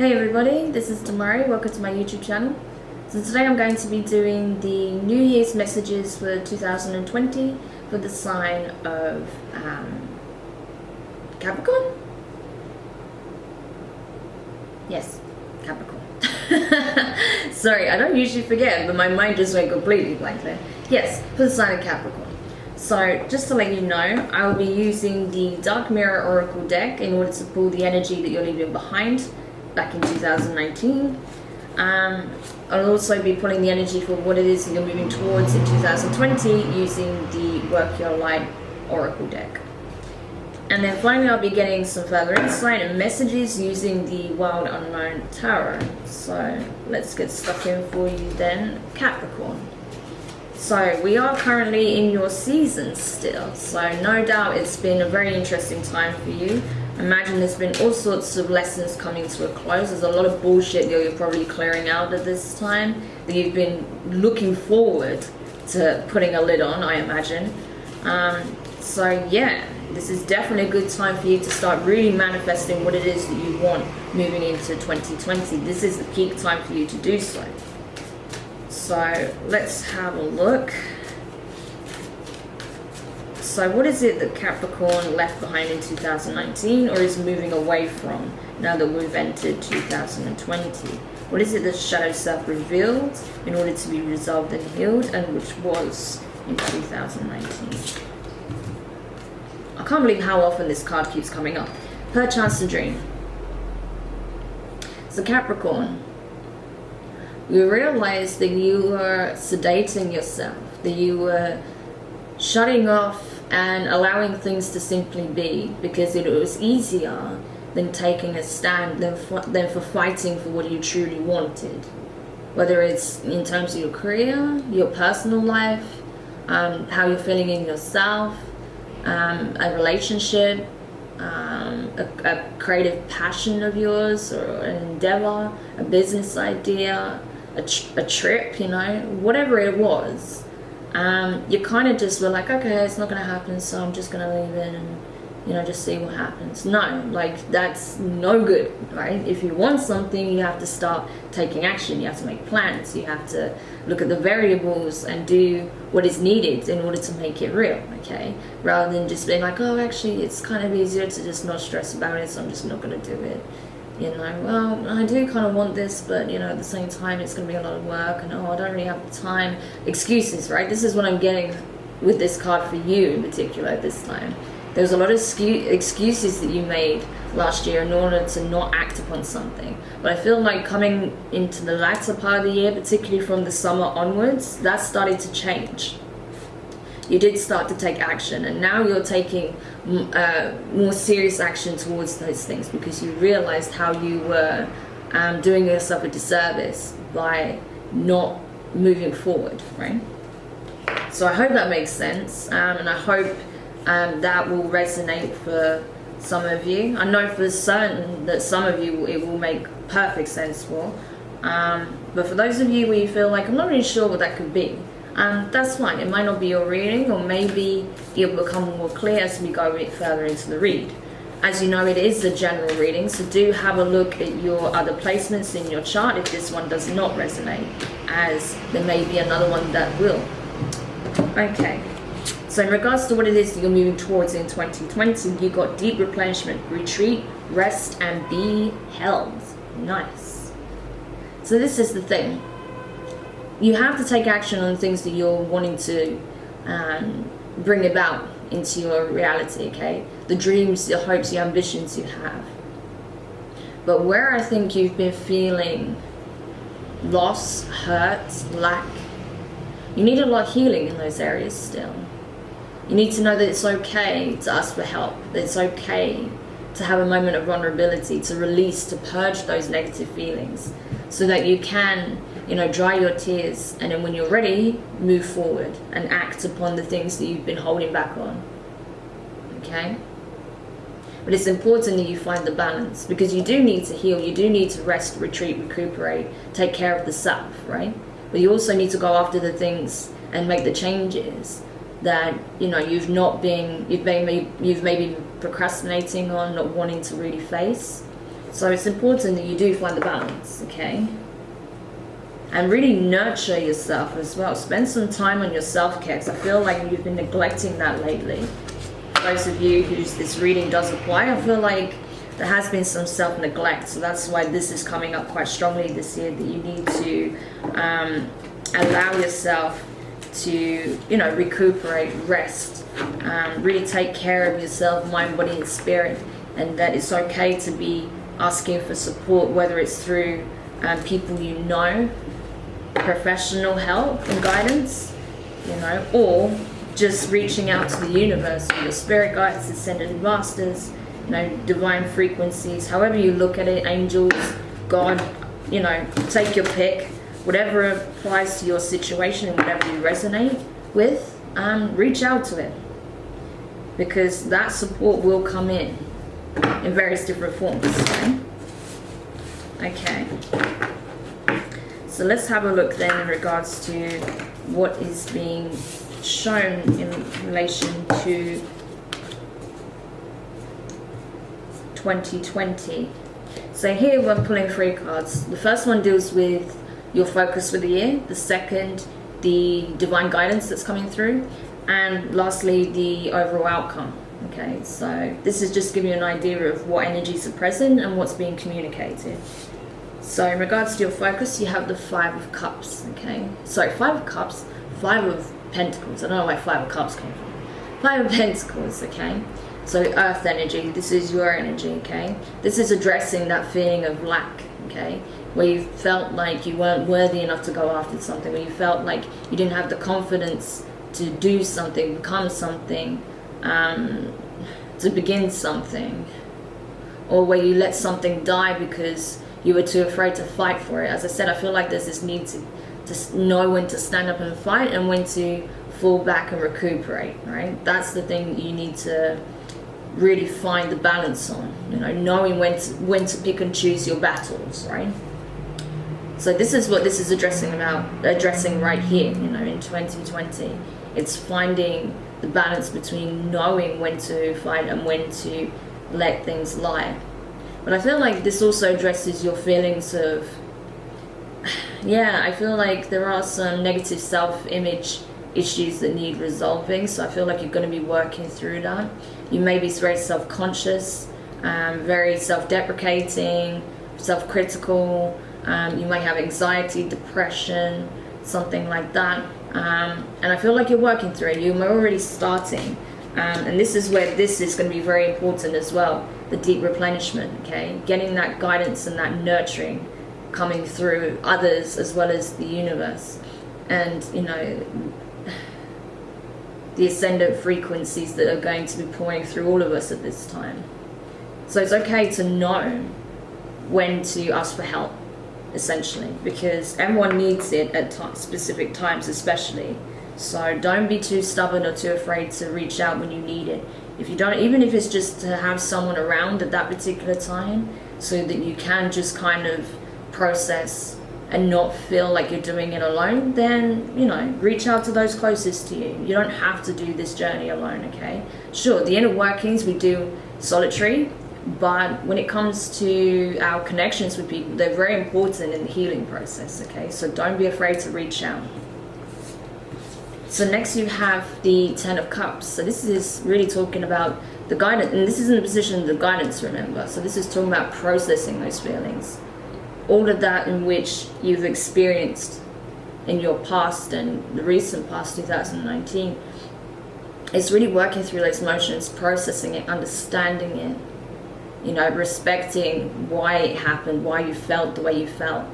Hey everybody, this is Demari. Welcome to my YouTube channel. So today I'm going to be doing the New Year's messages for 2020 for the sign of Capricorn? Yes, Capricorn. Sorry, I don't usually forget, but my mind just went completely blank there. Yes, for the sign of Capricorn. So, just to let you know, I will be using the Dark Mirror Oracle deck in order to pull the energy that you're leaving behind back in 2019. I'll also be pulling the energy for what it is that you're moving towards in 2020 using the Work Your Light Oracle deck. And then finally I'll be getting some further insight and messages using the Wild Unknown Tarot. So let's get stuck in for you then, Capricorn. So we are currently in your season still, so no doubt it's been a very interesting time for you. Imagine there's been all sorts of lessons coming to a close. There's a lot of bullshit that you're probably clearing out at this time that you've been looking forward to putting a lid on, I imagine. So yeah, this is definitely a good time for you to start really manifesting what it is that you want moving into 2020. This is the peak time for you to do so. So let's have a look. So what is it that Capricorn left behind in 2019 or is moving away from now that we've entered 2020? What is it that Shadow Self revealed in order to be resolved and healed, and which was in 2019? I can't believe how often this card keeps coming up. Perchance to dream. So Capricorn, you realized that you were sedating yourself, that you were shutting off and allowing things to simply be, because it was easier than taking a stand, than for fighting for what you truly wanted. Whether it's in terms of your career, your personal life, how you're feeling in yourself, a relationship, a creative passion of yours, or an endeavor, a business idea, a trip, you know, whatever it was. You kind of just were like, okay, it's not going to happen, so I'm just going to leave it and, you know, just see what happens. No, like, that's no good, right? If you want something, you have to start taking action. You have to make plans. You have to look at the variables and do what is needed in order to make it real, okay? Rather than just being like, oh, actually, it's kind of easier to just not stress about it, so I'm just not going to do it. You know, well, I do kind of want this, but, you know, at the same time, it's going to be a lot of work, and, oh, I don't really have the time. Excuses, right? This is what I'm getting with this card for you in particular this time. There was a lot of excuses that you made last year in order to not act upon something. But I feel like coming into the latter part of the year, particularly from the summer onwards, that started to change. You did start to take action, and now you're taking more serious action towards those things because you realized how you were doing yourself a disservice by not moving forward, right? So I hope that makes sense, and I hope that will resonate for some of you. I know for certain that some of you it will make perfect sense for, but for those of you where you feel like, I'm not really sure what that could be, that's fine. It might not be your reading, or maybe it'll become more clear as we go a bit further into the read. As you know, it is a general reading, so do have a look at your other placements in your chart if this one does not resonate, as there may be another one that will. Okay, so in regards to what it is that you're moving towards in 2020, you got deep replenishment, retreat, rest, and be held. Nice. So this is the thing. You have to take action on things that you're wanting to bring about into your reality, okay? The dreams, the hopes, the ambitions you have. But where I think you've been feeling loss, hurt, lack, you need a lot of healing in those areas still. You need to know that it's okay to ask for help, that it's okay to have a moment of vulnerability, to release, to purge those negative feelings so that you can, you know, dry your tears, and then when you're ready, move forward and act upon the things that you've been holding back on, okay? But it's important that you find the balance, because you do need to heal, you do need to rest, retreat, recuperate, take care of the self, right? But you also need to go after the things and make the changes that, you know, you've maybe procrastinating on, not wanting to really face. So it's important that you do find the balance, okay? And really nurture yourself as well. Spend some time on your self-care, because I feel like you've been neglecting that lately. Those of you whose this reading does apply, I feel like there has been some self-neglect. So that's why this is coming up quite strongly this year, that you need to allow yourself to, you know, recuperate, rest, really take care of yourself, mind, body, and spirit. And that it's okay to be asking for support, whether it's through people you know, professional help and guidance, you know, or just reaching out to the universe, your spirit guides, ascended masters, you know, divine frequencies, however you look at it, angels, God, you know, take your pick, whatever applies to your situation and whatever you resonate with, reach out to it, because that support will come in various different forms. Okay. So let's have a look then in regards to what is being shown in relation to 2020. So here we're pulling 3 cards. The first one deals with your focus for the year. The second, the divine guidance that's coming through. And lastly, the overall outcome. Okay, so this is just giving you an idea of what energies are present and what's being communicated. So in regards to your focus, you have the 5 of Cups, okay? Sorry, 5 of Cups, 5 of Pentacles. I don't know where 5 of Cups came from. 5 of Pentacles, okay? So earth energy, this is your energy, okay? This is addressing that feeling of lack, okay? Where you felt like you weren't worthy enough to go after something, where you felt like you didn't have the confidence to do something, become something, to begin something. Or where you let something die because you were too afraid to fight for it. As I said, I feel like there's this need to know when to stand up and fight and when to fall back and recuperate, right? That's the thing you need to really find the balance on, you know, knowing when to pick and choose your battles, right? So this is what this is addressing right here, you know, in 2020. It's finding the balance between knowing when to fight and when to let things lie. But I feel like this also addresses your feelings of, yeah, I feel like there are some negative self-image issues that need resolving. So I feel like you're going to be working through that. You may be very self-conscious, very self-deprecating, self-critical. You might have anxiety, depression, something like that. And I feel like you're working through it. You're already starting. And this is where this is going to be very important as well. The deep replenishment, okay? Getting that guidance and that nurturing coming through others as well as the universe. And, you know, the ascendant frequencies that are going to be pouring through all of us at this time. So it's okay to know when to ask for help, essentially, because everyone needs it at specific times, especially. So don't be too stubborn or too afraid to reach out when you need it. If you don't, even if it's just to have someone around at that particular time, so that you can just kind of process and not feel like you're doing it alone, then, you know, reach out to those closest to you. You don't have to do this journey alone, okay? Sure, the inner workings we do solitary, but when it comes to our connections with people, they're very important in the healing process, okay? So don't be afraid to reach out. So next you have the 10 of Cups. So this is really talking about the guidance, and this is in the position of the guidance, remember. So this is talking about processing those feelings. All of that in which you've experienced in your past and the recent past, 2019. It's really working through those emotions, processing it, understanding it, you know, respecting why it happened, why you felt the way you felt,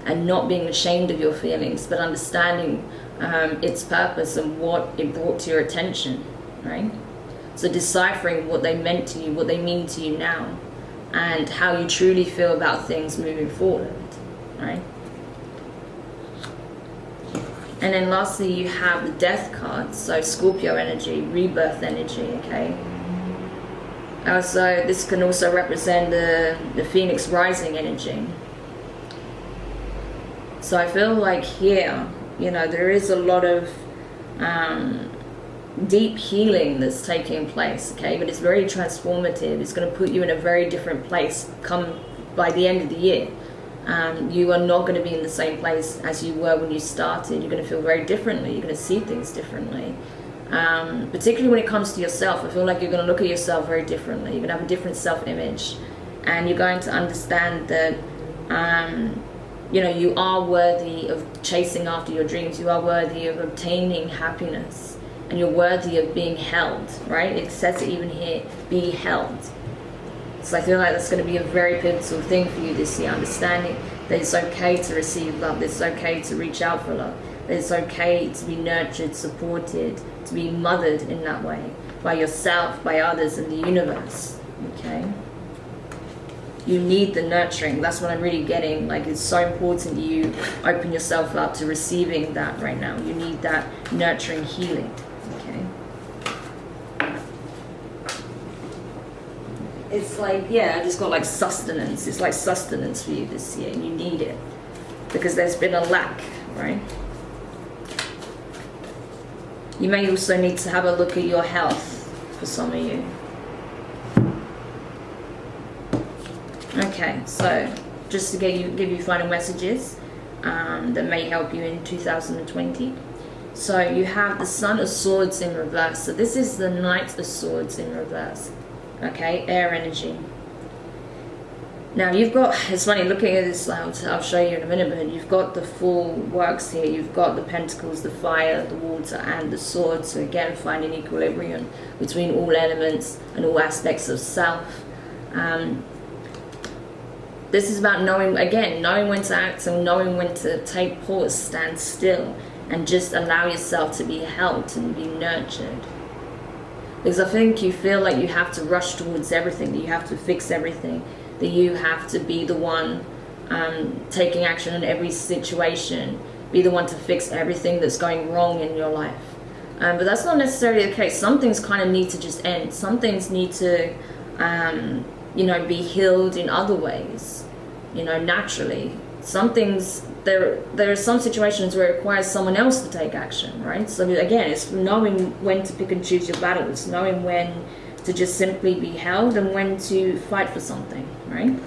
and not being ashamed of your feelings, but understanding its purpose and what it brought to your attention, right? So deciphering what they meant to you, what they mean to you now, and how you truly feel about things moving forward, right? And then lastly, you have the Death card, so Scorpio energy, rebirth energy, okay? Also, this can also represent the Phoenix rising energy. So I feel like here, you know, there is a lot of deep healing that's taking place, okay? But it's very transformative. It's going to put you in a very different place come by the end of the year. You are not going to be in the same place as you were when you started. You're going to feel very differently. You're going to see things differently. Particularly when it comes to yourself, I feel like you're going to look at yourself very differently. You're going to have a different self-image, and you're going to understand that you are worthy of chasing after your dreams. You are worthy of obtaining happiness, and you're worthy of being held, right? It says it even here, be held. So I feel like that's going to be a very pivotal thing for you this year, understanding that it's okay to receive love, that it's okay to reach out for love, that it's okay to be nurtured, supported, to be mothered in that way, by yourself, by others, and the universe, okay? You need the nurturing. That's what I'm really getting. Like, it's so important you open yourself up to receiving that right now. You need that nurturing healing, okay? It's like, I just got like sustenance. It's like sustenance for you this year, and you need it because there's been a lack, right? You may also need to have a look at your health for some of you. Okay, so just to give you final messages that may help you in 2020. So you have the Sun of Swords in reverse. So this is the Knight of Swords in reverse. Okay, air energy. Now you've got, it's funny looking at this, I'll show you in a minute, but you've got the full works here. You've got the Pentacles, the fire, the water, and the sword. So again, finding equilibrium between all elements and all aspects of self. This is about knowing when to act and knowing when to take pause, stand still, and just allow yourself to be held and be nurtured. Because I think you feel like you have to rush towards everything, that you have to fix everything, that you have to be the one taking action in every situation, be the one to fix everything that's going wrong in your life. But that's not necessarily the case. Some things kind of need to just end. Some things need to, be healed in other ways, naturally. Some things, there are some situations where it requires someone else to take action, right? So again, it's knowing when to pick and choose your battles, knowing when to just simply be held and when to fight for something, right?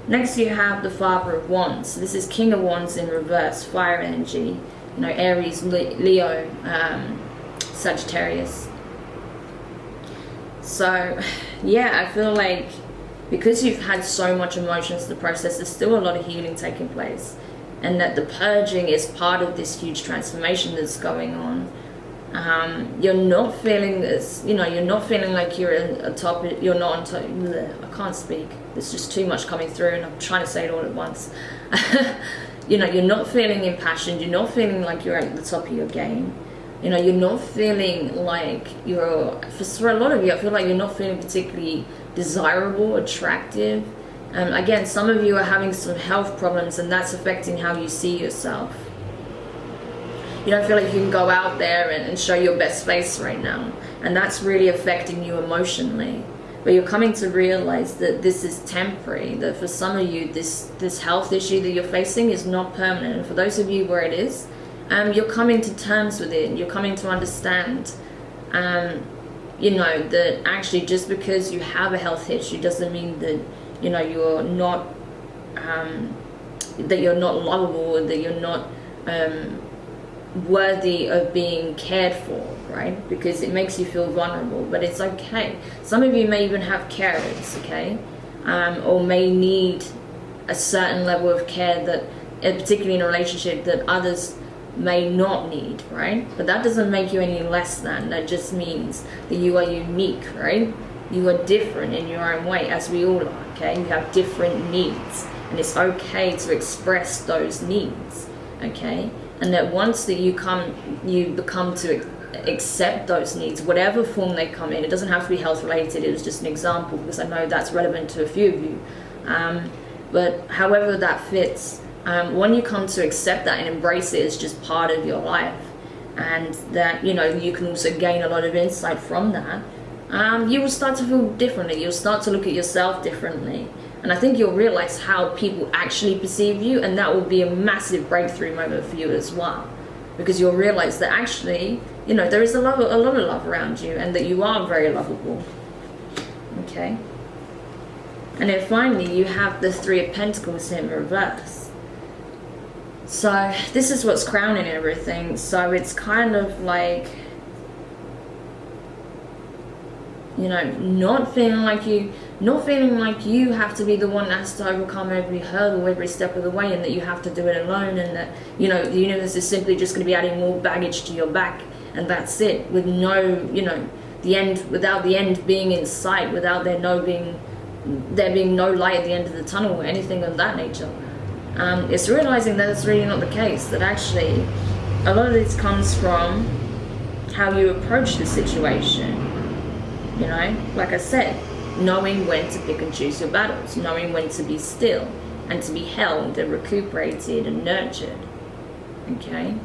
Next you have the Father of Wands. So this is King of Wands in reverse, fire energy, Aries, Leo, Sagittarius. So I feel like because you've had so much emotions to process, there's still a lot of healing taking place, and that the purging is part of this huge transformation that's going on. You're not feeling this, you're not feeling like you're atop it. You're not on top. I can't speak. There's just too much coming through, and I'm trying to say it all at once. You're not feeling impassioned. You're not feeling like you're at the top of your game. You're not feeling like for a lot of you, I feel like you're not feeling particularly desirable, attractive. Again, some of you are having some health problems, and that's affecting how you see yourself. You don't feel like you can go out there and show your best face right now, and that's really affecting you emotionally. But you're coming to realize that this is temporary, that for some of you this health issue that you're facing is not permanent, and for those of you where it is, you're coming to terms with it. You're coming to understand that actually just because you have a health issue doesn't mean that you're not lovable, or that you're not worthy of being cared for, right? Because it makes you feel vulnerable, but it's okay. Some of you may even have carers, okay, or may need a certain level of care that, particularly in a relationship, that others may not need, right? But that doesn't make you any less than. That just means that you are unique, right? You are different in your own way, as we all are, okay? You have different needs, and it's okay to express those needs, okay? And that once that you become to accept those needs, whatever form they come in. It doesn't have to be health related. It was just an example because I know that's relevant to a few of you. But however that fits, when you come to accept that and embrace it as just part of your life, and that you can also gain a lot of insight from that, you will start to feel differently. You'll start to look at yourself differently, and I think you'll realize how people actually perceive you, and that will be a massive breakthrough moment for you as well, because you'll realize that actually there is a lot of love around you, and that you are very lovable. Okay. And then finally you have the Three of Pentacles in reverse. So this is what's crowning everything. So it's kind of like, you know, not feeling like you have to be the one that has to overcome every hurdle every step of the way, and that you have to do it alone, and that, you know, the universe is simply just going to be adding more baggage to your back, and that's it, with no, you know, the end, without the end being in sight, without there being no light at the end of the tunnel or anything of that nature. It's realizing that it's really not the case, that actually a lot of this comes from how you approach the situation. You know, like I said, knowing when to pick and choose your battles, knowing when to be still and to be held and recuperated and nurtured. Okay?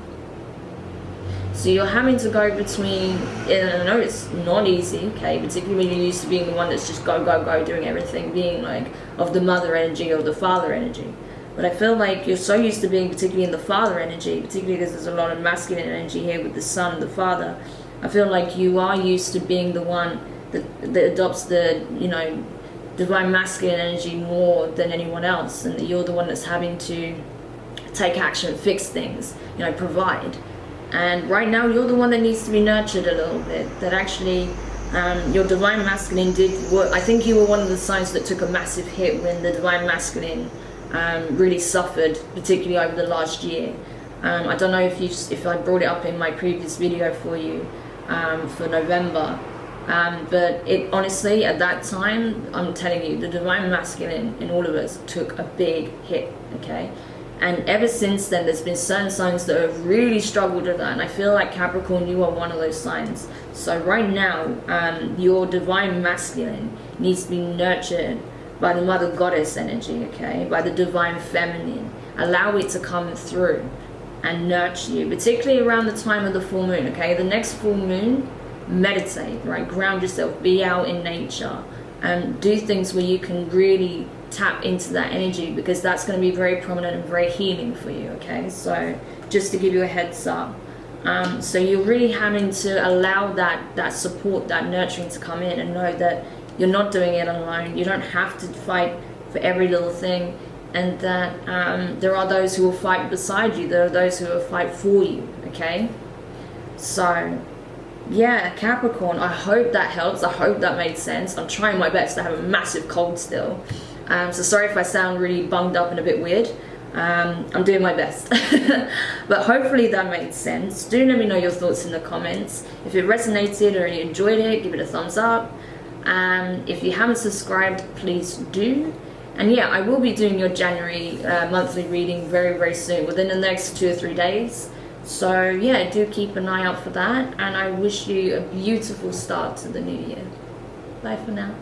So you're having to go between, and I know it's not easy, okay, particularly when you're used to being the one that's just go, go, go, doing everything, being like of the mother energy or the father energy. But I feel like you're so used to being particularly in the father energy, particularly because there's a lot of masculine energy here with the son, the father. I feel like you are used to being the one that adopts the, you know, divine masculine energy more than anyone else, and that you're the one that's having to take action, fix things, you know, provide. And right now you're the one that needs to be nurtured a little bit, that actually your divine masculine I think you were one of the signs that took a massive hit when the divine masculine really suffered, particularly over the last year. I don't know if I brought it up in my previous video for you for November, but it honestly, at that time, I'm telling you, the divine masculine in all of us took a big hit, okay? And ever since then, there's been certain signs that have really struggled with that, and I feel like Capricorn, you are one of those signs. So right now, your divine masculine needs to be nurtured by the mother goddess energy, okay? By the divine feminine. Allow it to come through and nurture you, particularly around the time of the full moon, okay? The next full moon, meditate, right? Ground yourself, be out in nature, and do things where you can really tap into that energy, because that's going to be very prominent and very healing for you, okay? So just to give you a heads up. So you're really having to allow that support, that nurturing to come in, and know that you're not doing it alone. You don't have to fight for every little thing, and that there are those who will fight beside you. There are those who will fight for you, okay? So yeah, Capricorn, I hope that helps. I hope that made sense. I'm trying my best. I have a massive cold still. So sorry if I sound really bunged up and a bit weird. I'm doing my best. But hopefully that made sense. Do let me know your thoughts in the comments. If it resonated or you enjoyed it, give it a thumbs up. If you haven't subscribed, please do. And yeah, I will be doing your January monthly reading very, very soon, within the next 2 or 3 days. So yeah, do keep an eye out for that, and I wish you a beautiful start to the new year. Bye for now.